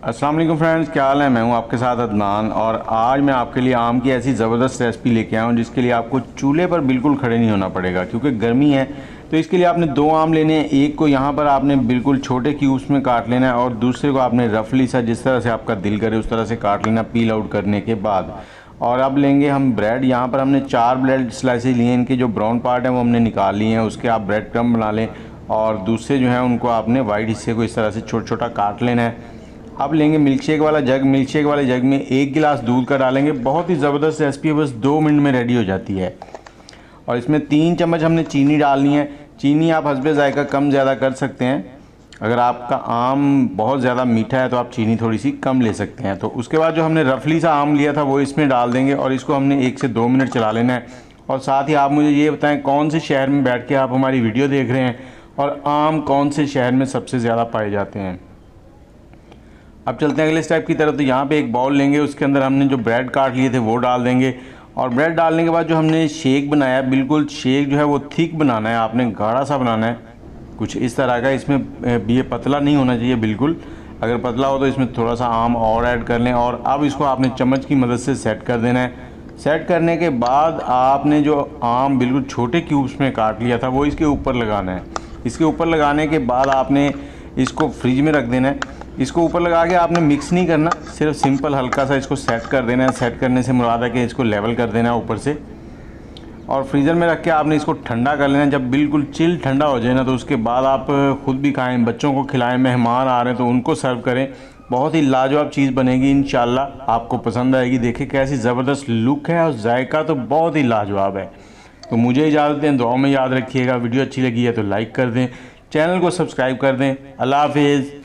अस्सलाम वालेकुम फ्रेंड्स, क्या हाल है। मैं हूं आपके साथ अदनान और आज मैं आपके लिए आम की ऐसी ज़बरदस्त रेसिपी लेके आया हूं जिसके लिए आपको चूल्हे पर बिल्कुल खड़े नहीं होना पड़ेगा क्योंकि गर्मी है। तो इसके लिए आपने दो आम लेने हैं। एक को यहां पर आपने बिल्कुल छोटे क्यूब्स में काट लेना है और दूसरे को आपने रफली सा जिस तरह से आपका दिल करे उस तरह से काट लेना पील आउट करने के बाद। और अब लेंगे हम ब्रेड। यहाँ पर हमने 4 ब्रेड स्लाइसेस लिए। इनके जो ब्राउन पार्ट है वो हमने निकाल लिए हैं। उसके आप ब्रेड क्रम्ब बना लें और दूसरे जो हैं उनको आपने वाइट हिस्से को इस तरह से छोटा छोटा काट लेना है। अब लेंगे मिल्क शेक वाला जग। मिल्क शेक वाले जग में 1 गिलास दूध का डालेंगे। बहुत ही ज़बरदस्त रेसिपी है, बस 2 मिनट में रेडी हो जाती है। और इसमें 3 चम्मच हमने चीनी डालनी है। चीनी आप हस्बे ज़ायका कम ज़्यादा कर सकते हैं। अगर आपका आम बहुत ज़्यादा मीठा है तो आप चीनी थोड़ी सी कम ले सकते हैं। तो उसके बाद जो हमने रफली सा आम लिया था वो इसमें डाल देंगे और इसको हमने 1 से 2 मिनट चला लेना है। और साथ ही आप मुझे ये बताएं कौन से शहर में बैठ के आप हमारी वीडियो देख रहे हैं और आम कौन से शहर में सबसे ज़्यादा पाए जाते हैं। अब चलते हैं अगले स्टेप की तरफ। तो यहाँ पे एक बाउल लेंगे, उसके अंदर हमने जो ब्रेड काट लिए थे वो डाल देंगे। और ब्रेड डालने के बाद जो हमने शेक बनाया है, बिल्कुल शेक जो है वो थिक बनाना है, आपने गाढ़ा सा बनाना है कुछ इस तरह का। इसमें ये पतला नहीं होना चाहिए बिल्कुल। अगर पतला हो तो इसमें थोड़ा सा आम और ऐड कर लें। और अब इसको आपने चम्मच की मदद से सेट कर देना है। सेट करने के बाद आपने जो आम बिल्कुल छोटे क्यूब्स में काट लिया था वो इसके ऊपर लगाना है। इसके ऊपर लगाने के बाद आपने इसको फ्रिज में रख देना है। इसको ऊपर लगा के आपने मिक्स नहीं करना, सिर्फ सिंपल हल्का सा इसको सेट कर देना है। सेट करने से मुराद है कि इसको लेवल कर देना है ऊपर से। और फ्रीज़र में रख के आपने इसको ठंडा कर लेना। जब बिल्कुल चिल ठंडा हो जाए ना तो उसके बाद आप ख़ुद भी खाएं, बच्चों को खिलाएं, मेहमान आ रहे हैं तो उनको सर्व करें। बहुत ही लाजवाब चीज़ बनेगी, इंशाल्लाह आपको पसंद आएगी। देखिए कैसी ज़बरदस्त लुक है और जायका तो बहुत ही लाजवाब है। तो मुझे इजाज़त दें, दुआओं में याद रखिएगा। वीडियो अच्छी लगी है तो लाइक कर दें, चैनल को सब्सक्राइब कर दें। अल्लाह हाफिज़।